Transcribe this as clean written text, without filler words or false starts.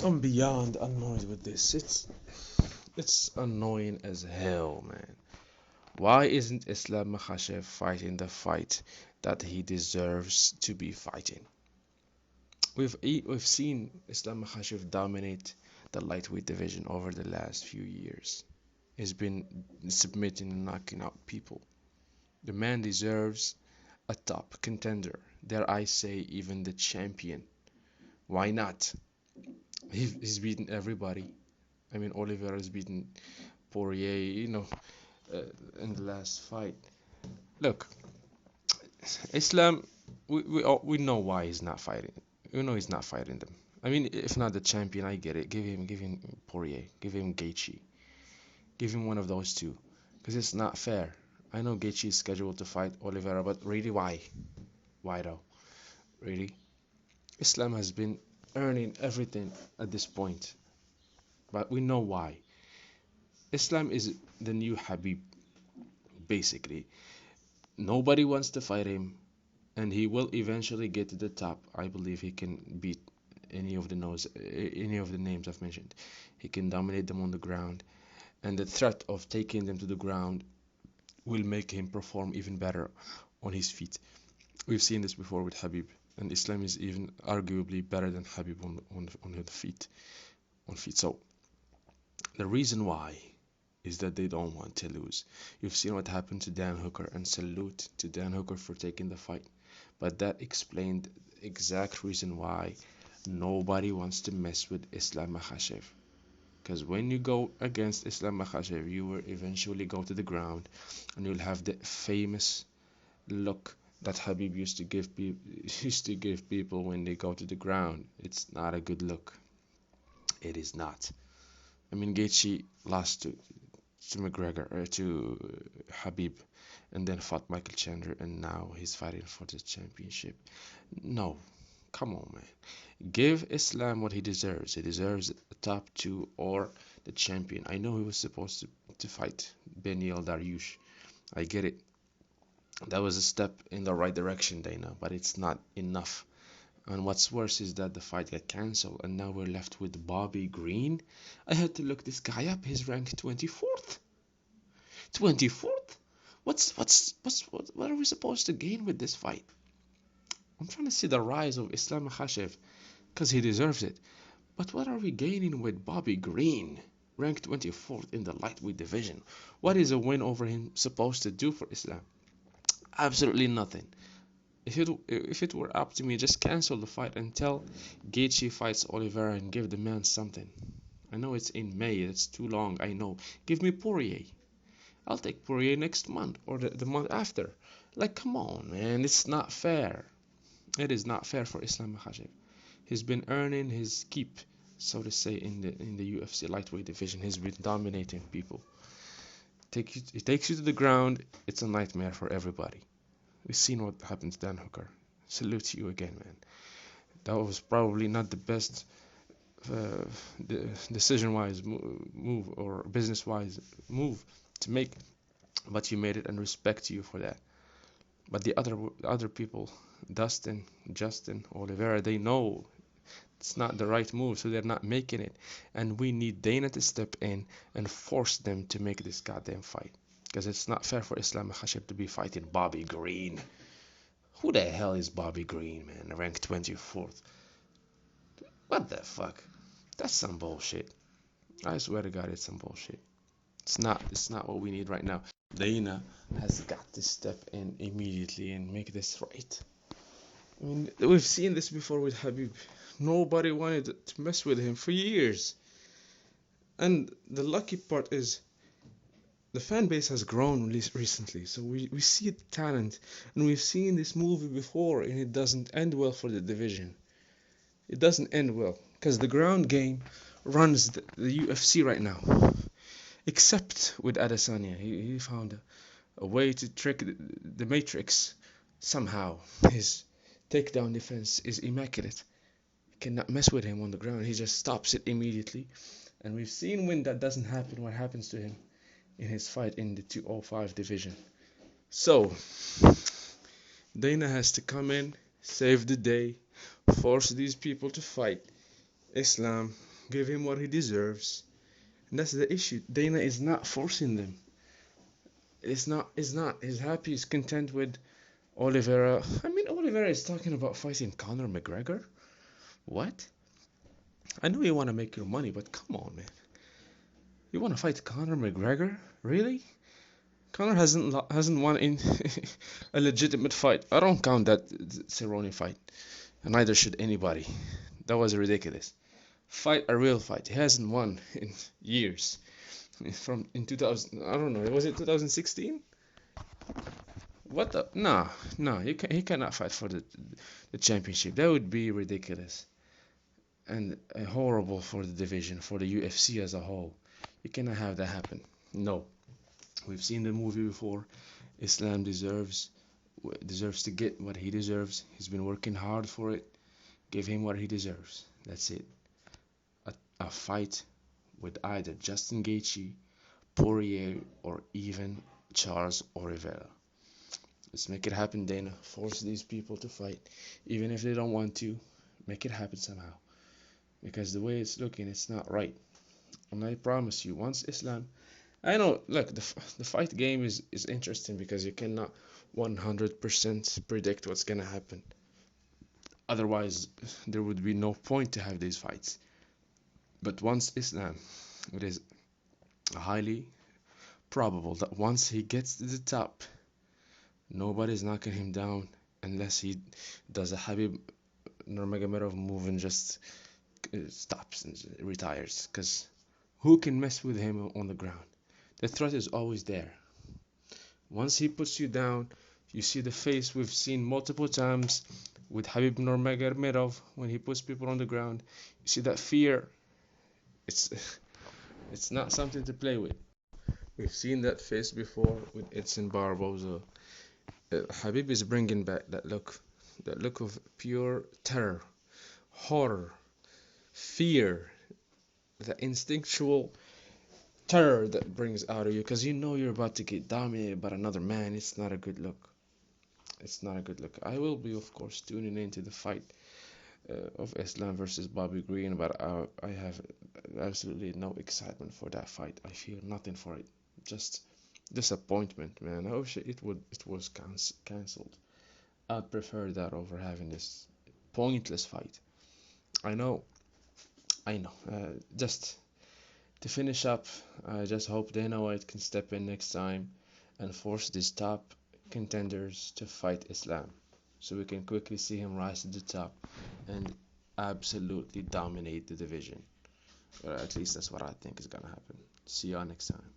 I'm beyond annoyed with this. It's annoying as hell, man. Why isn't Islam Makhachev fighting the fight that he deserves to be fighting? We've seen Islam Makhachev dominate the lightweight division over the last few years. He's been submitting and knocking out people. The man deserves a top contender. Dare I say, even the champion. Why not? He's beaten everybody. I mean, Oliveira has beaten Poirier, uh, in the last fight. Look, Islam, we know why he's not fighting. We know he's not fighting them. I mean, if not the champion, I get it. Give him Poirier, give him Gaethje, give him one of those two, because it's not fair. I know Gaethje is scheduled to fight Oliveira, but really, why? Why though? Really? Islam has been earning everything at this point, but we know why. Islam is the new Habib, basically. Nobody wants to fight him, and he will eventually get to the top. I believe he can beat any of the names I've mentioned. He can dominate them on the ground, and the threat of taking them to the ground will make him perform even better on his feet. We've seen this before with Habib, and Islam is even arguably better than Habib on the feet. So the reason why is that they don't want to lose. You've seen what happened to Dan Hooker, and salute to Dan Hooker for taking the fight. But that explained the exact reason why nobody wants to mess with Islam Makhachev. Because when you go against Islam Makhachev, you will eventually go to the ground, and you'll have the famous look that Habib used to give people when they go to the ground. It's not a good look. It is not. I mean, Gaethje lost to McGregor or to Habib, and then fought Michael Chandler, and now he's fighting for the championship. No, come on, man. Give Islam what he deserves. He deserves the top two or the champion. I know he was supposed to fight Beneil Dariush. I get it. That was a step in the right direction, Dana, but it's not enough. And what's worse is that the fight got cancelled, and now we're left with Bobby Green. I had to look this guy up. He's ranked 24th. 24th? What are we supposed to gain with this fight? I'm trying to see the rise of Islam Makhachev, because he deserves it. But what are we gaining with Bobby Green, ranked 24th in the lightweight division? What is a win over him supposed to do for Islam? Absolutely nothing. If it were up to me, just cancel the fight and tell Gaethje fights Oliveira and give the man something. I know it's in May, it's too long, I know. Give me Poirier. I'll take Poirier next month or the month after. Like, come on, man, it's not fair. It is not fair for Islam Makhachev. He's been earning his keep, so to say, in the UFC Lightweight division. He's been dominating people. He takes you to the ground. It's a nightmare for everybody. We've seen what happened to Dan Hooker. Salute to you again, man. That was probably not the best decision-wise move or business-wise move to make, but you made it, and respect to you for that. But the other people, Dustin, Justin, Oliveira, they know it's not the right move, so they're not making it. And we need Dana to step in and force them to make this goddamn fight. Because it's not fair for Islam Makhachev to be fighting Bobby Green. Who the hell is Bobby Green, man? Ranked 24th. What the fuck? That's some bullshit. I swear to God, it's some bullshit. It's not what we need right now. Dana has got to step in immediately and make this right. I mean, we've seen this before with Habib. Nobody wanted to mess with him for years. And the lucky part is the fan base has grown recently, so we see the talent, and we've seen this movie before, and it doesn't end well for the division. It doesn't end well, because the ground game runs the UFC right now, except with Adesanya. He found a way to trick the Matrix somehow. His takedown defense is immaculate. You cannot mess with him on the ground. He just stops it immediately. And we've seen when that doesn't happen, what happens to him in his fight in the 205 division. So, Dana has to come in, save the day, force these people to fight Islam Give him what he deserves. And that's the issue. Dana is not forcing them. It's not. It's not. He's happy. He's content with Olivera. I mean, Olivera is talking about fighting Conor McGregor. What? I know you want to make your money, but come on, man. You want to fight Conor McGregor? Really? Conor hasn't won in a legitimate fight. I don't count that Cerrone fight, and neither should anybody. That was ridiculous. Fight a real fight. He hasn't won in years. From in 2000, I don't know. Was it 2016? What the? Nah, nah. He cannot fight for the championship. That would be ridiculous and horrible for the division, for the UFC as a whole. You cannot have that happen. No. We've seen the movie before. Islam deserves to get what he deserves. He's been working hard for it. Give him what he deserves. That's it. A fight with either Justin Gaethje, Poirier, or even Charles Olivera. Let's make it happen, Dana. Force these people to fight, even if they don't want to. Make it happen somehow. Because the way it's looking, it's not right. And I promise you, once Islam, I know, look, the fight game is interesting because you cannot 100% predict what's gonna happen. Otherwise, there would be no point to have these fights. But once Islam, it is highly probable that once he gets to the top, nobody's knocking him down unless he does a Habib Nurmagomedov move and just stops and retires. Because who can mess with him on the ground? The threat is always there. Once he puts you down, you see the face we've seen multiple times with Habib Nurmagomedov when he puts people on the ground. You see that fear. It's not something to play with. We've seen that face before with Edson Barboza. Habib is bringing back that look of pure terror, horror, fear, the instinctual terror that brings out of you because you know you're about to get dominated by another man. It's not a good look. It's not a good look. I will be, of course, tuning into the fight of Islam versus Bobby Green, but I have absolutely no excitement for that fight. I feel nothing for it. Just disappointment, man. I wish it was cancelled. I'd prefer that over having this pointless fight. I know. Just to finish up, I just hope Dana White can step in next time and force these top contenders to fight Islam, so we can quickly see him rise to the top and absolutely dominate the division. Or at least that's what I think is gonna happen. See y'all next time.